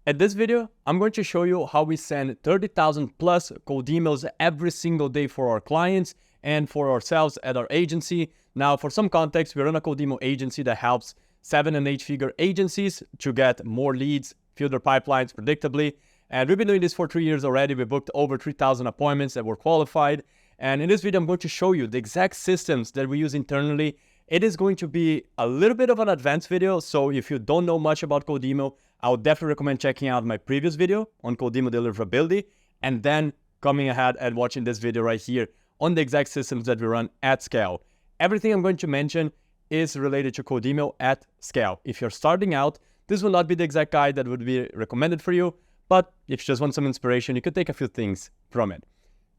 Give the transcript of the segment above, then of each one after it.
In this video, I'm going to show you how we send 30,000 plus cold emails every single day for our clients and for ourselves at our agency. Now, for some context, we run a cold email agency that helps 7- and 8-figure agencies to get more leads, fill their pipelines predictably. And we've been doing this for 3 years already. We booked over 3,000 appointments that were qualified. And in this video, I'm going to show you the exact systems that we use internally. It is going to be a little bit of an advanced video. So if you don't know much about cold email, I would definitely recommend checking out my previous video on cold email deliverability and then coming ahead and watching this video right here on the exact systems that we run at scale. Everything I'm going to mention is related to cold email at scale. If you're starting out, this will not be the exact guide that would be recommended for you, but if you just want some inspiration, you could take a few things from it.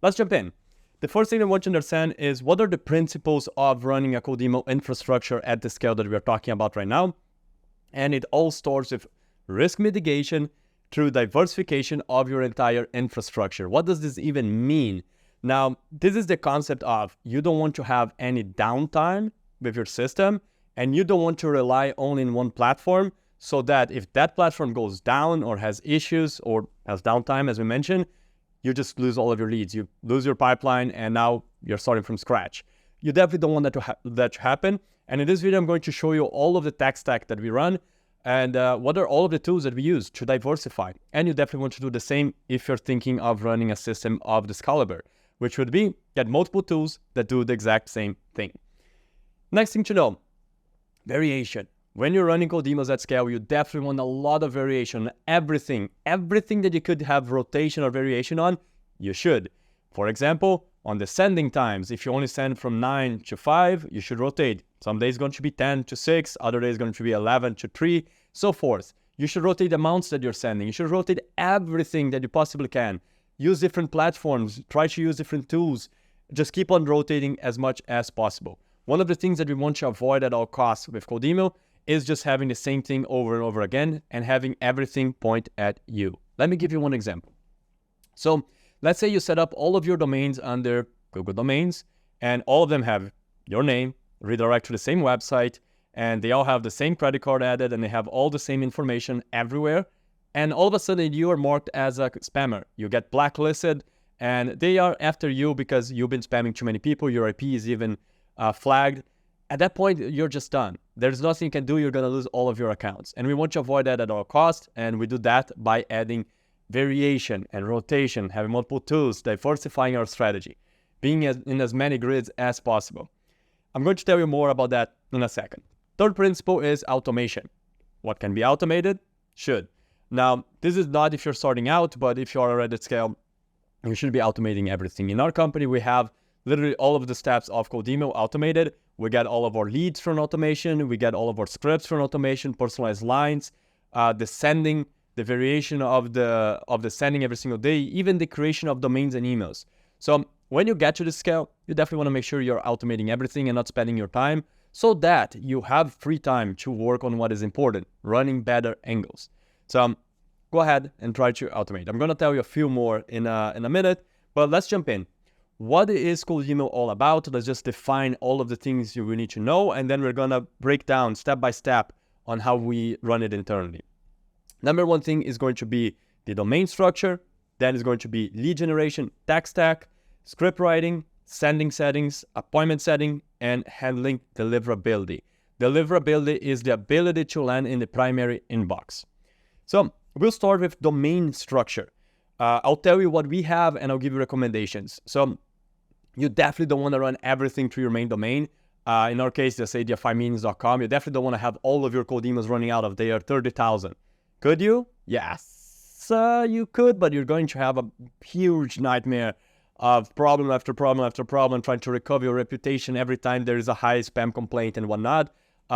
Let's jump in. The first thing I want you to understand is what are the principles of running a cold email infrastructure at the scale that we're talking about right now. And it all starts with risk mitigation through diversification of your entire infrastructure. What does this even mean? Now, this is the concept of you don't want to have any downtime with your system, and you don't want to rely only on one platform so that if that platform goes down or has issues or has downtime, as we mentioned, you just lose all of your leads. You lose your pipeline, and now you're starting from scratch. You definitely don't want that to happen. And in this video, I'm going to show you all of the tech stack that we run and what are all of the tools that we use to diversify. And you definitely want to do the same if you're thinking of running a system of this caliber, which would be get multiple tools that do the exact same thing. Next thing to know, variation. When you're running cold emails at scale, you definitely want a lot of variation on everything. Everything that you could have rotation or variation on, you should. For example, on the sending times, if you only send from 9 to 5, you should rotate. Some days going to be 10 to 6, other days going to be 11 to 3, so forth. You should rotate the amounts that you're sending. You should rotate everything that you possibly can. Use different platforms, try to use different tools. Just keep on rotating as much as possible. One of the things that we want to avoid at all costs with cold email is just having the same thing over and over again and having everything point at you. Let me give you one example. So let's say you set up all of your domains under Google Domains, and all of them have your name, redirect to the same website, and they all have the same credit card added, and they have all the same information everywhere. And all of a sudden you are marked as a spammer. You get blacklisted, and they are after you because you've been spamming too many people. Your IP is even flagged. At that point, you're just done. There's nothing you can do. You're going to lose all of your accounts. And we want to avoid that at all costs. And we do that by adding variation and rotation, having multiple tools, diversifying our strategy, being in as many grids as possible. I'm going to tell you more about that in a second. Third principle is automation. What can be automated? Should. Now, this is not if you're starting out, but if you're already at scale, you should be automating everything. In our company, we have literally all of the steps of cold email automated. We get all of our leads from automation. We get all of our scripts from automation, personalized lines, the sending, the variation of the sending every single day, even the creation of domains and emails. So when you get to this scale, you definitely want to make sure you're automating everything and not spending your time so that you have free time to work on what is important, running better angles. So go ahead and try to automate. I'm going to tell you a few more in a minute, but let's jump in. What is cold email all about? Let's just define all of the things you will need to know, and then we're going to break down step by step on how we run it internally. Number one thing is going to be the domain structure. Then is going to be lead generation, tech stack, script writing, sending settings, appointment setting, and handling deliverability. Deliverability is the ability to land in the primary inbox. So we'll start with domain structure. I'll tell you what we have, and I'll give you recommendations. So you definitely don't want to run everything through your main domain. In our case, just say dfi-meetings.com. You definitely don't want to have all of your cold emails running out of there, 30,000. Could you? Yes, you could, but you're going to have a huge nightmare of problem after problem after problem, trying to recover your reputation every time there is a high spam complaint and whatnot.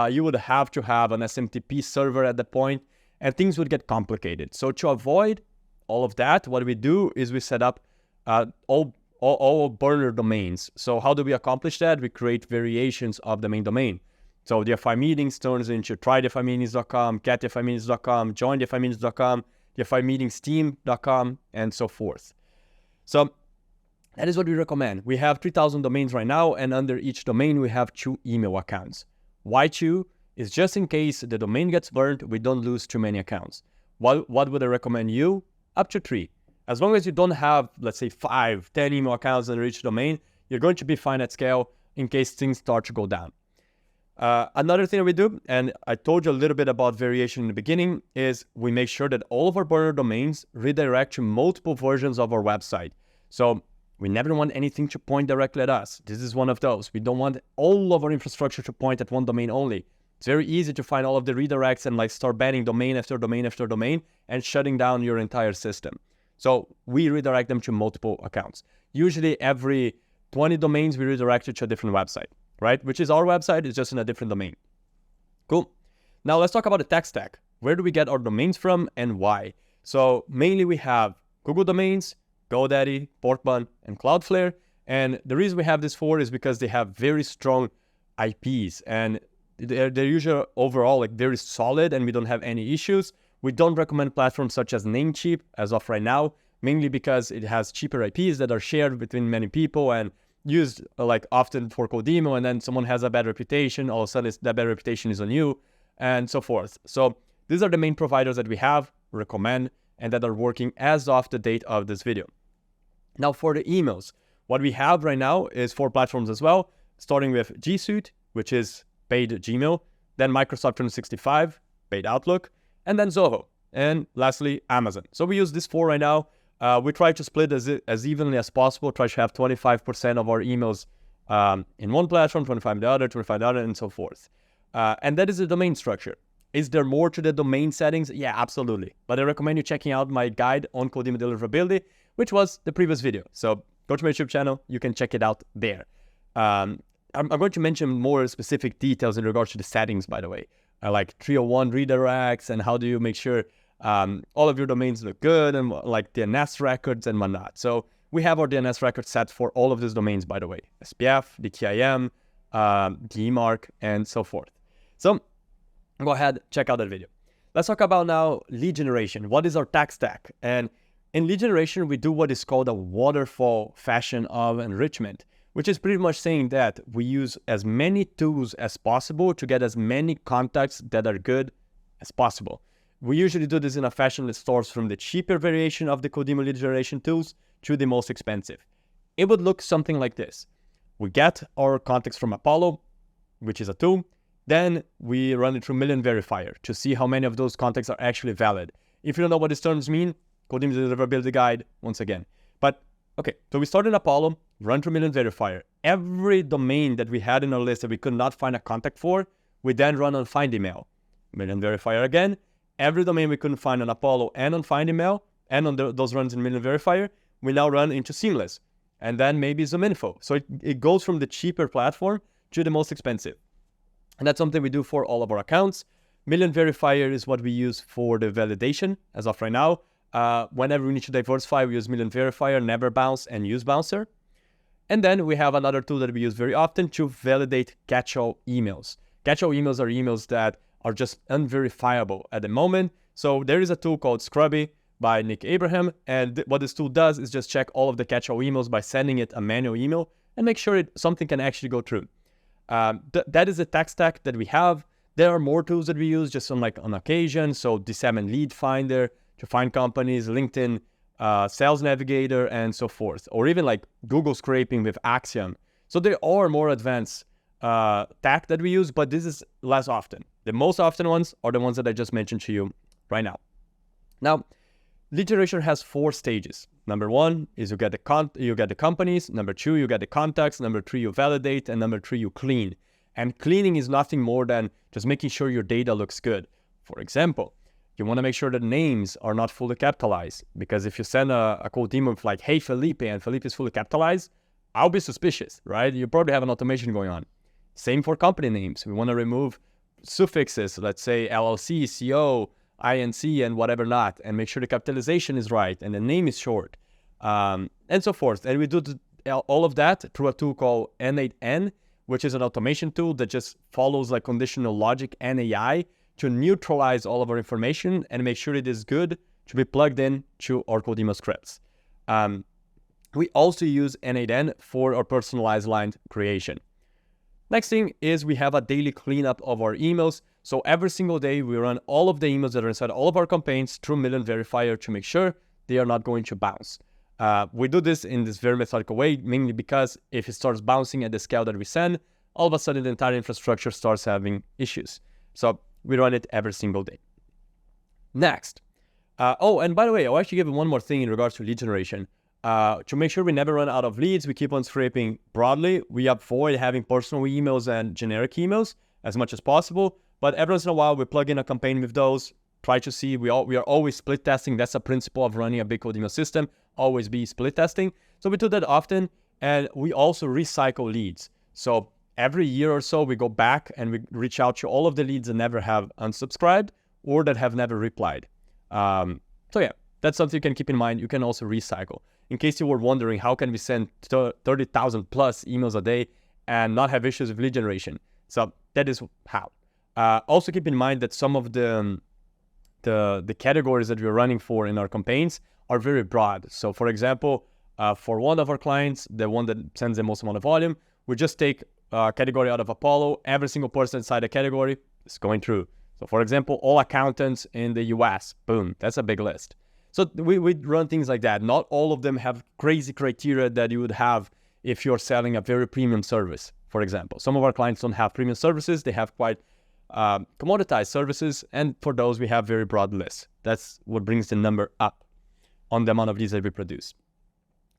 You would have to have an SMTP server at the point, and things would get complicated. So to avoid all of that, what we do is we set up all burner domains. So how do we accomplish that? We create variations of the main domain. So DFI Meetings turns into try-dfimeetings.com, get-dfimeetings.com, join-dfimeetings.com, dfimeetingsteam.com, and so forth. So that is what we recommend. We have 3,000 domains right now, and under each domain, we have 2 email accounts. Why 2? Is just in case the domain gets burned, we don't lose too many accounts. What would I recommend you? Up to 3. As long as you don't have, let's say, 5, 10 email accounts in each domain, you're going to be fine at scale in case things start to go down. Another thing that we do, and I told you a little bit about variation in the beginning, is we make sure that all of our burner domains redirect to multiple versions of our website. So we never want anything to point directly at us. This is one of those. We don't want all of our infrastructure to point at one domain only. It's very easy to find all of the redirects and like start banning domain after domain after domain and shutting down your entire system. So we redirect them to multiple accounts. Usually every 20 domains, we redirect it to a different website, right? Which is our website, it's just in a different domain. Cool. Now let's talk about the tech stack. Where do we get our domains from and why? So mainly we have Google Domains, GoDaddy, Porkbun, and Cloudflare. And the reason we have this for is because they have very strong IPs and they're usually overall like very solid and we don't have any issues. We don't recommend platforms such as Namecheap as of right now, mainly because it has cheaper IPs that are shared between many people and used like often for Codimo, and then someone has a bad reputation, all of a sudden that bad reputation is on you, and so forth. So these are the main providers that we have, recommend, and that are working as of the date of this video. Now for the emails, what we have right now is 4 platforms as well, starting with G Suite, which is paid Gmail, then Microsoft 365, paid Outlook, and then Zoho, and lastly, Amazon. So we use these 4 right now. We try to split as evenly as possible, try to have 25% of our emails in one platform, 25% in the other, 25% in the other, and so forth. And that is the domain structure. Is there more to the domain settings? Yeah, absolutely. But I recommend you checking out my guide on Codimo deliverability, which was the previous video. So go to my YouTube channel, you can check it out there. I'm going to mention more specific details in regards to the settings, by the way, like 301 redirects and how do you make sure all of your domains look good and like DNS records and whatnot. So we have our DNS records set for all of these domains, by the way, SPF, DKIM, DMARC, and so forth. So go ahead, check out that video. Let's talk about now lead generation. What is our tech stack? And in lead generation, we do what is called a waterfall fashion of enrichment, which is pretty much saying that we use as many tools as possible to get as many contacts that are good as possible. We usually do this in a fashion that starts from the cheaper variation of the Codimo lead generation tools to the most expensive. It would look something like this. We get our contacts from Apollo, which is a tool. Then we run it through Million Verifier to see how many of those contacts are actually valid. If you don't know what these terms mean, Codimo deliverability guide once again. But okay, so we started Apollo, run through Million Verifier. Every domain that we had in our list that we could not find a contact for, we then run on Find Email. Million Verifier again. Every domain we couldn't find on Apollo and on Find Email and on those runs in Million Verifier, we now run into Seamless and then maybe ZoomInfo. So it goes from the cheaper platform to the most expensive. And that's something we do for all of our accounts. Million Verifier is what we use for the validation as of right now. Whenever we need to diversify, we use Million Verifier, Never Bounce, and Use Bouncer. And then we have another tool that we use very often to validate catch-all emails. Catch-all emails are emails that are just unverifiable at the moment. So there is a tool called Scrubby by Nick Abraham. And what this tool does is just check all of the catch-all emails by sending it a manual email and make sure something can actually go through. That is the tech stack that we have. There are more tools that we use just on occasion. So D7 Lead Finder to find companies, LinkedIn Sales Navigator, and so forth. Or even like Google scraping with Axiom. So there are more advanced tech that we use, but this is less often. The most often ones are the ones that I just mentioned to you right now. Now, lead generation has 4 stages. Number 1 is you get the companies. Number 2, you get the contacts. Number 3, you validate. And number 3, you clean. And cleaning is nothing more than just making sure your data looks good. For example, you want to make sure that names are not fully capitalized. Because if you send a Codimo with like, hey, Felipe, and Felipe is fully capitalized, I'll be suspicious, right? You probably have an automation going on. Same for company names. We want to remove suffixes, let's say LLC, CO, INC, and whatever not, and make sure the capitalization is right and the name is short, and so forth. And we do all of that through a tool called N8N, which is an automation tool that just follows like conditional logic and AI to neutralize all of our information and make sure it is good to be plugged in to our Codimo scripts. We also use N8N for our personalized line creation. Next thing is we have a daily cleanup of our emails. So every single day we run all of the emails that are inside all of our campaigns through Million Verifier to make sure they are not going to bounce. We do this in this very methodical way, mainly because if it starts bouncing at the scale that we send, all of a sudden the entire infrastructure starts having issues. So we run it every single day. Next. And by the way, I'll actually give you one more thing in regards to lead generation. To make sure we never run out of leads, we keep on scraping broadly. We avoid having personal emails and generic emails as much as possible. But every once in a while, we plug in a campaign with those. Try to see, we are always split testing. That's a principle of running a big cold email system. Always be split testing. So we do that often. And we also recycle leads. So every year or so, we go back and we reach out to all of the leads that never have unsubscribed or that have never replied. So yeah, that's something you can keep in mind. You can also recycle. In case you were wondering, how can we send 30,000 plus emails a day and not have issues with lead generation? So that is how. Also keep in mind that some of the categories that we're running for in our campaigns are very broad. So for example, for one of our clients, the one that sends the most amount of volume, we just take a category out of Apollo. Every single person inside the category is going through. So for example, all accountants in the US, boom, that's a big list. So we run things like that. Not all of them have crazy criteria that you would have if you're selling a very premium service, for example. Some of our clients don't have premium services. They have quite commoditized services. And for those, we have very broad lists. That's what brings the number up on the amount of leads that we produce.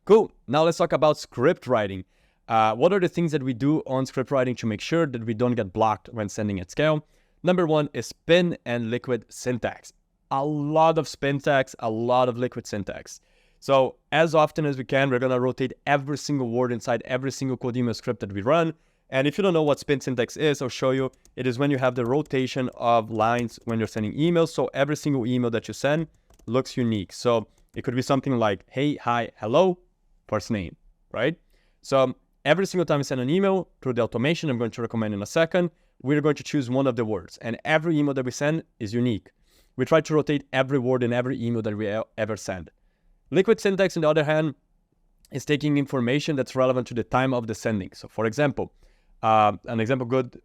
Cool. Now let's talk about script writing. What are the things that we do on script writing to make sure that we don't get blocked when sending at scale? Number one is spin and liquid syntax. A lot of spin tags, a lot of liquid syntax. So as often as we can, we're going to rotate every single word inside every single cold email script that we run. And if you don't know what spin syntax is, I'll show you. It is when you have the rotation of lines when you're sending emails. So every single email that you send looks unique. So it could be something like, hey, hi, hello, first name, right? So every single time we send an email through the automation, I'm going to recommend in a second, we're going to choose one of the words. And every email that we send is unique. We try to rotate every word in every email that we ever send. Liquid syntax, on the other hand, is taking information that's relevant to the time of the sending. So for example, an example good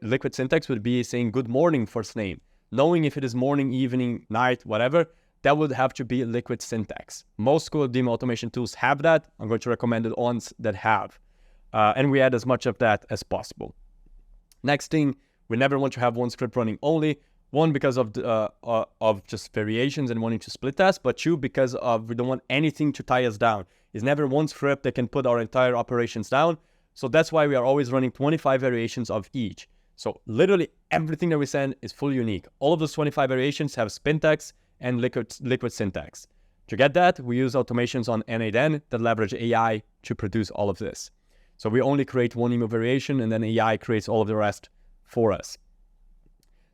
liquid syntax would be saying good morning first name. Knowing if it is morning, evening, night, whatever, that would have to be liquid syntax. Most cold email automation tools have that. I'm going to recommend the ones that have. And we add as much of that as possible. Next thing, we never want to have one script running only. One, because of just variations and wanting to split test, but two, because of we don't want anything to tie us down. It's never one script that can put our entire operations down. So that's why we are always running 25 variations of each. So literally everything that we send is fully unique. All of those 25 variations have spin tags and liquid syntax. To get that, we use automations on N8N that leverage AI to produce all of this. So we only create one email variation and then AI creates all of the rest for us.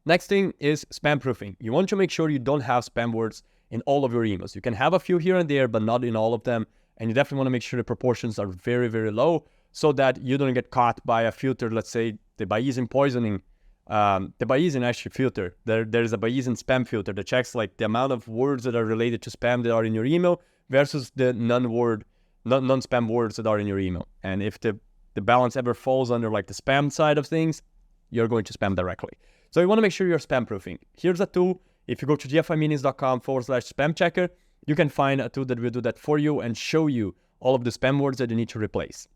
Next thing is spam proofing. You want to make sure you don't have spam words in all of your emails. You can have a few here and there, but not in all of them. And you definitely want to make sure the proportions are very, very low so that you don't get caught by a filter. Let's say the Bayesian poisoning, the Bayesian actually filter. There's a Bayesian spam filter that checks like the amount of words that are related to spam that are in your email versus the non-spam words that are in your email. And if the balance ever falls under like the spam side of things, you're going to spam directly. So you want to make sure you're spam proofing. Here's a tool. If you go to gfimeetings.com/spam checker, you can find a tool that will do that for you and show you all of the spam words that you need to replace.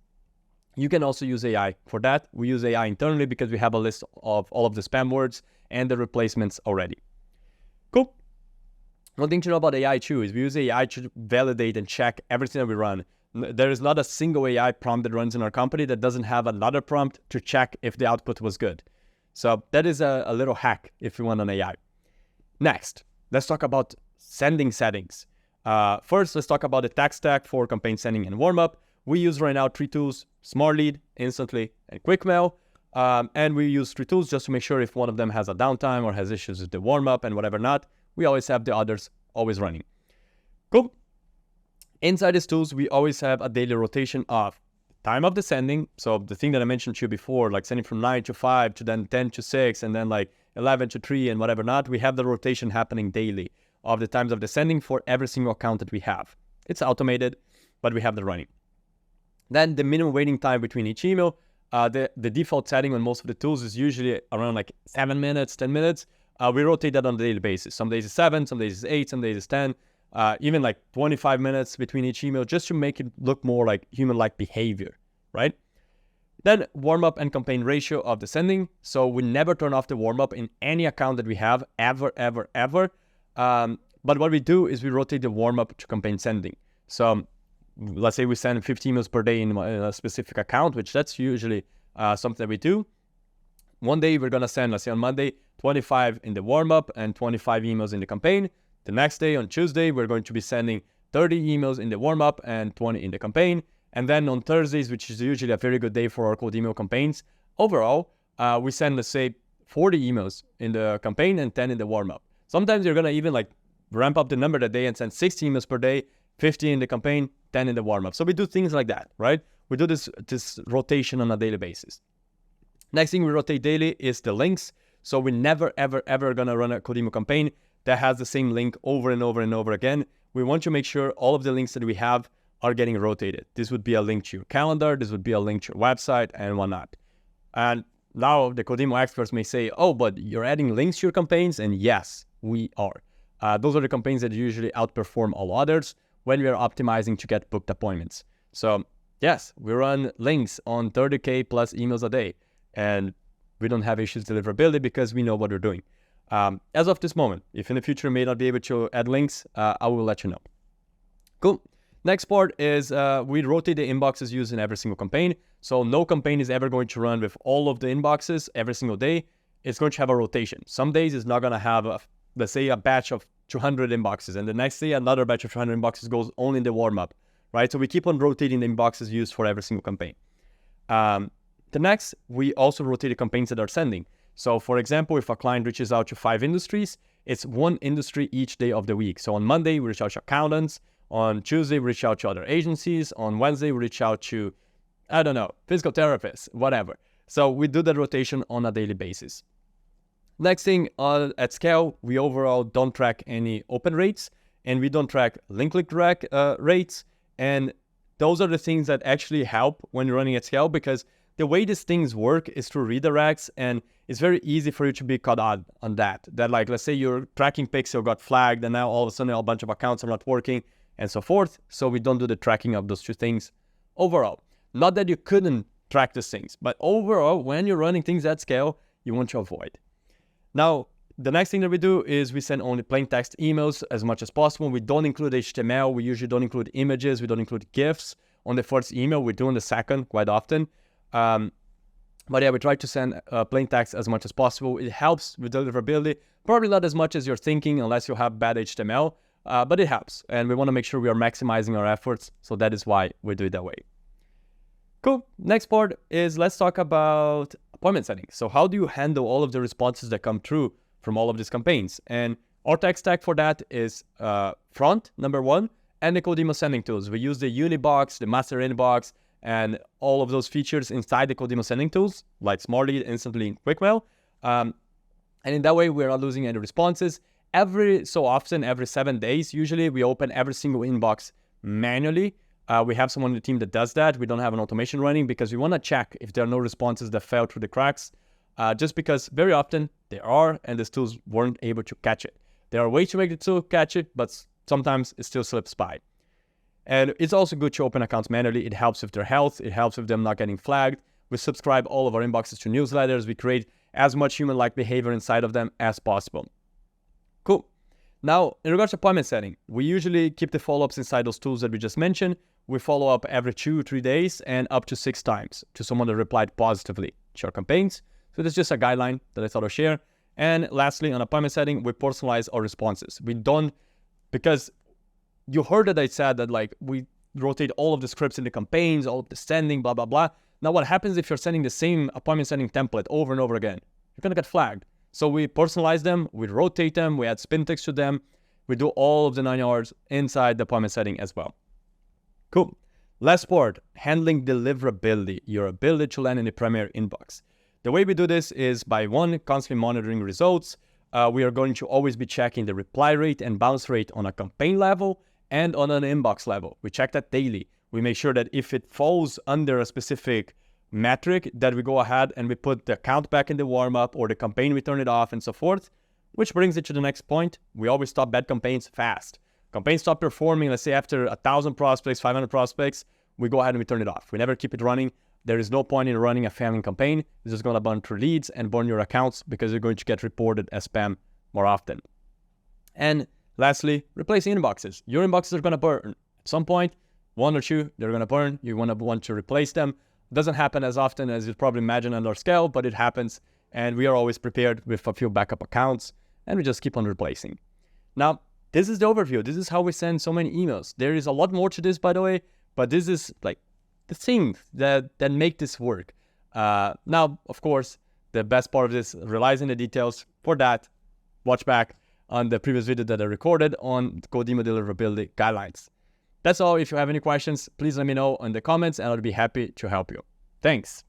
You can also use AI for that. We use AI internally because we have a list of all of the spam words and the replacements already. Cool. One thing to know about AI too is we use AI to validate and check everything that we run. There is not a single AI prompt that runs in our company that doesn't have another prompt to check if the output was good. So that is a little hack if you want an AI. Next, let's talk about sending settings. First, let's talk about the tech stack for campaign sending and warm-up. We use right now 3 tools: SmartLead, Instantly, and QuickMail. And we use 3 tools just to make sure if one of them has a downtime or has issues with the warm-up and whatever not, we always have the others always running. Cool. Inside these tools, we always have a daily rotation of time of the sending. So the thing that I mentioned to you before, like sending from 9 to 5 to then 10 to 6 and then like 11 to 3 and whatever not, we have the rotation happening daily of the times of the sending for every single account that we have. It's automated, but we have the running. Then the minimum waiting time between each email, The default setting on most of the tools is usually around like 7 minutes, 10 minutes. We rotate that on a daily basis. Some days it's 7, some days it's 8, some days it's 10, even like 25 minutes between each email, just to make it look more like human-like behavior, right? Then warm-up and campaign ratio of the sending. So we never turn off the warm-up in any account that we have, ever. But what we do is we rotate the warm-up to campaign sending. So let's say we send 50 emails per day in a specific account, which that's usually something that we do. One day we're going to send, let's say on Monday, 25 in the warm-up and 25 emails in the campaign. The next day, on Tuesday, we're going to be sending 30 emails in the warm-up and 20 in the campaign. And then on Thursdays, which is usually a very good day for our cold email campaigns, overall, we send, let's say, 40 emails in the campaign and 10 in the warm-up. Sometimes you're going to even like ramp up the number that day and send 60 emails per day, 50 in the campaign, 10 in the warm-up. So we do things like that, right? We do this rotation on a daily basis. Next thing we rotate daily is the links. So we never, ever going to run a cold email campaign that has the same link over and over again. We want to make sure all of the links that we have are getting rotated. This would be a link to your calendar. This would be a link to your website and whatnot. And now the cold email experts may say, oh, but you're adding links to your campaigns. And yes, we are. Those are the campaigns that usually outperform all others when we are optimizing to get booked appointments. So yes, we run links on 30K plus emails a day, and we don't have issues with deliverability because we know what we're doing. As of this moment, if in the future we may not be able to add links, I will let you know. Cool. Next part is we rotate the inboxes used in every single campaign. So no campaign is ever going to run with all of the inboxes every single day. It's going to have a rotation. Some days it's not going to have, let's say, a batch of 200 inboxes, and the next day another batch of 200 inboxes goes only in the warm-up, right? So we keep on rotating the inboxes used for every single campaign. The next, we also rotate the campaigns that are sending. So for example, if a client reaches out to 5 industries, it's one industry each day of the week. So on Monday, we reach out to accountants. On Tuesday, we reach out to other agencies. On Wednesday, we reach out to, I don't know, physical therapists, whatever. So we do that rotation on a daily basis. Next thing, at scale, we overall don't track any open rates, and we don't track link click direct rates. And those are the things that actually help when you're running at scale, because the way these things work is through redirects, and it's very easy for you to be caught out on that. That, like, let's say your tracking pixel got flagged, and now all of a sudden a bunch of accounts are not working, and so forth. So we don't do the tracking of those two things overall. Not that you couldn't track these things, but overall, when you're running things at scale, you want to avoid. Now, the next thing that we do is we send only plain text emails as much as possible. We don't include HTML. We usually don't include images. We don't include GIFs on the first email. We do on the second quite often. But yeah, we try to send plain text as much as possible. It helps with deliverability. Probably not as much as you're thinking unless you have bad HTML, but it helps. And we want to make sure we are maximizing our efforts. So that is why we do it that way. Cool. Next part is let's talk about appointment setting. So how do you handle all of the responses that come through from all of these campaigns? And our tech stack for that is Front, number one, and the cold email sending tools. We use the Unibox, the Master Inbox, and all of those features inside the cold email sending tools, like Smartlead, Instantly, and QuickMail. And in that way, we're not losing any responses. Every so often, every 7 days, usually we open every single inbox manually. We have someone on the team that does that. We don't have an automation running because we want to check if there are no responses that fell through the cracks, just because very often there are, and these tools weren't able to catch it. There are ways to make the tool catch it, but sometimes it still slips by. And it's also good to open accounts manually. It helps with their health. It helps with them not getting flagged. We subscribe all of our inboxes to newsletters. We create as much human-like behavior inside of them as possible. Cool. Now, in regards to appointment setting, we usually keep the follow-ups inside those tools that we just mentioned. We follow up every 2 or 3 days and up to 6 times to someone that replied positively to our campaigns. So that's just a guideline that I thought I'd share. And lastly, on appointment setting, we personalize our responses. We don't, because you heard that I said that like we rotate all of the scripts in the campaigns, all of the sending, blah, blah, blah. Now what happens if you're sending the same appointment setting template over and over again? You're going to get flagged. So we personalize them, we rotate them, we add spin ticks to them. We do all of the 9 yards inside the appointment setting as well. Cool. Last part, handling deliverability, your ability to land in the primary inbox. The way we do this is by one, constantly monitoring results. We are going to always be checking the reply rate and bounce rate on a campaign level and on an inbox level. We check that daily. We make sure that if it falls under a specific metric that we go ahead and we put the account back in the warm-up, or the campaign, we turn it off, and so forth. Which brings it to the next point. We always stop bad campaigns fast. Campaigns stop performing, let's say after 1,000 prospects, 500 prospects, we go ahead and we turn it off. We never keep it running. There is no point in running a failing campaign. It's just going to burn through leads and burn your accounts, because you're going to get reported as spam more often. And lastly, replace inboxes. Your inboxes are going to burn. At some point, 1 or 2, they're going to burn. You want to replace them. It doesn't happen as often as you'd probably imagine on our scale, but it happens. And we are always prepared with a few backup accounts, and we just keep on replacing. Now, this is the overview. This is how we send so many emails. There is a lot more to this, by the way, but this is like the thing that make this work. Now, of course, the best part of this, realizing the details. For that, watch back on the previous video that I recorded on Codeemo deliverability guidelines. That's all. If you have any questions, please let me know in the comments, and I'll be happy to help you. Thanks.